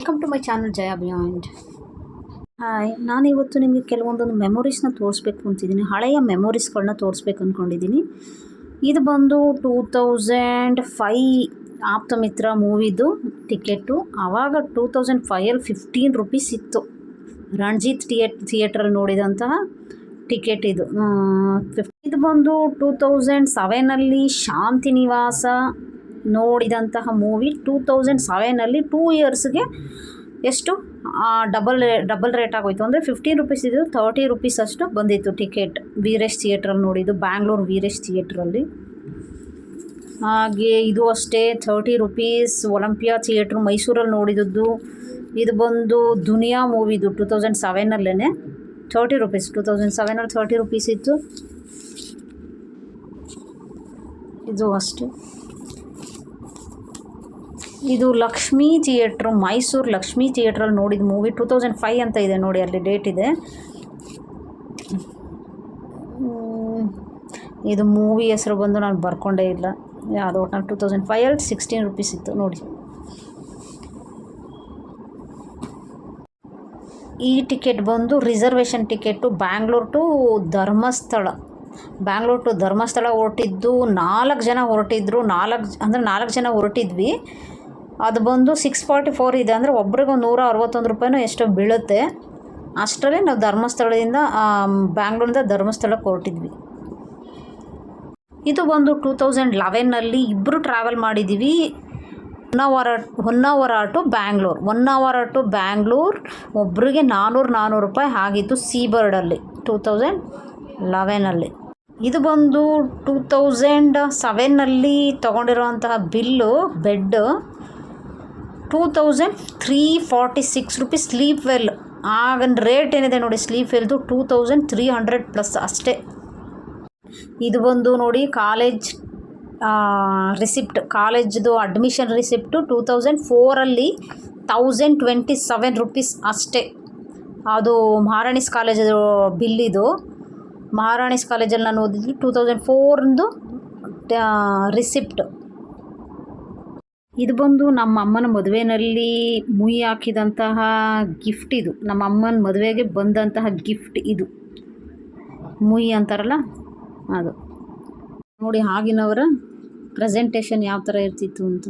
Welcome to my channel Jaya beyond. Hi, ನಾನಿವತ್ತು ನಿಮಗೆ ಕೆಲವೊಂದೊಂದು ಮೆಮೊರೀಸ್ನ ತೋರಿಸ್ಬೇಕು ಅಂತಿದ್ದೀನಿ. ಹಳೆಯ ಮೆಮೊರೀಸ್ಗಳನ್ನ ತೋರಿಸ್ಬೇಕು ಅಂದ್ಕೊಂಡಿದ್ದೀನಿ. ಇದು ಬಂದು 2005 ಆಪ್ತಮಿತ್ರ ಮೂವಿದು ಟಿಕೆಟು. ಆವಾಗ 2005 15 ರೂಪೀಸ್ ಇತ್ತು. ರಣಜಿತ್ ಥಿಯೇಟ್ರಲ್ಲಿ ನೋಡಿದಂತಹ ಟಿಕೆಟ್ ಇದು. ಇದು ಬಂದು 2007 ಶಾಂತಿ ನಿವಾಸ ನೋಡಿದಂತಹ ಮೂವಿ. 2007 2 ಇಯರ್ಸ್ಗೆ ಎಷ್ಟು ಡಬಲ್ ರೇಟ್ ಆಗೋಯಿತು. ಅಂದರೆ 15 ರೂಪೀಸ್ ಇದು 30 ರೂಪೀಸ್ ಅಷ್ಟು ಬಂದಿತ್ತು ಟಿಕೆಟ್. ವೀರೇಶ್ ಥಿಯೇಟ್ರಲ್ಲಿ ನೋಡಿದ್ದು, ಬ್ಯಾಂಗ್ಳೂರು ವೀರೇಶ್ ಥಿಯೇಟ್ರಲ್ಲಿ. ಹಾಗೆ ಇದು ಅಷ್ಟೇ 30 ರೂಪೀಸ್. ಒಲಂಪಿಯಾ ಥಿಯೇಟ್ರು ಮೈಸೂರಲ್ಲಿ ನೋಡಿದ್ದು. ಇದು ಬಂದು ದುನಿಯಾ ಮೂವಿದು 2007 30 ರೂಪೀಸ್. 2007 30 ರೂಪೀಸ್ ಇತ್ತು. ಇದು ಅಷ್ಟೇ. ಇದು ಲಕ್ಷ್ಮೀ ಥಿಯೇಟ್ರು ಮೈಸೂರು ಲಕ್ಷ್ಮೀ ಥಿಯೇಟ್ರಲ್ಲಿ ನೋಡಿದ ಮೂವಿ 2005 ಅಂತ ಇದೆ ನೋಡಿ, ಅಲ್ಲಿ ಡೇಟ್ ಇದೆ. ಇದು ಮೂವಿ ಹೆಸರು ಬಂದು ನಾನು ಬರ್ಕೊಂಡೇ ಇಲ್ಲ ಯಾವುದೋ ಒಟ್ಟು 2005 16 ರೂಪೀಸ್ ಇತ್ತು ನೋಡಿ. ಈ ಟಿಕೆಟ್ ಬಂದು reservation ticket. Bangalore to Dharmasthala ಹೊರಟಿದ್ದು 4 ಜನ ಹೊರಟಿದ್ರು. 4 ಜನ ಹೊರಟಿದ್ವಿ. ಅದು ಬಂದು 644 ಇದೆ. ಅಂದರೆ ಒಬ್ರಿಗೆ 161 ರೂಪಾಯಿನೋ ಎಷ್ಟೋ ಬೀಳುತ್ತೆ. ಅಷ್ಟರಲ್ಲೇ ನಾವು ಧರ್ಮಸ್ಥಳದಿಂದ ಬ್ಯಾಂಗ್ಳೂರಿಂದ ಧರ್ಮಸ್ಥಳಕ್ಕೆ ಹೊರಟಿದ್ವಿ. ಇದು ಬಂದು 2011 ಇಬ್ಬರು ಟ್ರಾವೆಲ್ ಮಾಡಿದ್ದೀವಿ. ಹೊನ್ನಾವರ ಟು ಬ್ಯಾಂಗ್ಳೂರ್ ಒಬ್ಬರಿಗೆ 400 ರೂಪಾಯಿ ಆಗಿತ್ತು ಸೀಬರ್ಡಲ್ಲಿ 2011. ಇದು ಬಂದು 2007 ತೊಗೊಂಡಿರೋಂತಹ bill bed 2346 rupees. Sleep well ಆಗಿನ ರೇಟ್ ಏನಿದೆ ನೋಡಿ, ಸ್ಲೀಪ್ ವೆಲ್ದು 2300+ ಅಷ್ಟೇ. ಇದು ಬಂದು ನೋಡಿ ಕಾಲೇಜ್ ರಿಸಿಪ್ಟ್, ಕಾಲೇಜ್ದು ಅಡ್ಮಿಷನ್ ರಿಸಿಪ್ಟು 2004 1027 ರೂಪೀಸ್ ಅಷ್ಟೇ. ಅದು ಮಹಾರಾಣೀಸ್ ಕಾಲೇಜದು ಬಿಲ್ಲಿದು. ಮಹಾರಾಣೀಸ್ ಕಾಲೇಜಲ್ಲಿ ನಾನು ಓದಿದ್ದು 2004 ರಿಸಿಪ್ಟ್. ಇದು ಬಂದು ನಮ್ಮ ಅಮ್ಮನ ಮದುವೆಯಲ್ಲಿ ಮುಯಿ ಹಾಕಿದಂತಹ ಗಿಫ್ಟ್. ಇದು ನಮ್ಮ ಅಮ್ಮನ ಮದುವೆಗೆ ಬಂದಂತಹ ಗಿಫ್ಟ್. ಇದು ಮುಯಿ ಅಂತಾರಲ್ಲ ಅದು ನೋಡಿ. ಆಗಿನವರ ಪ್ರೆಸೆಂಟೇಷನ್ ಯಾವ ಥರ ಇರ್ತಿತ್ತು ಅಂತ.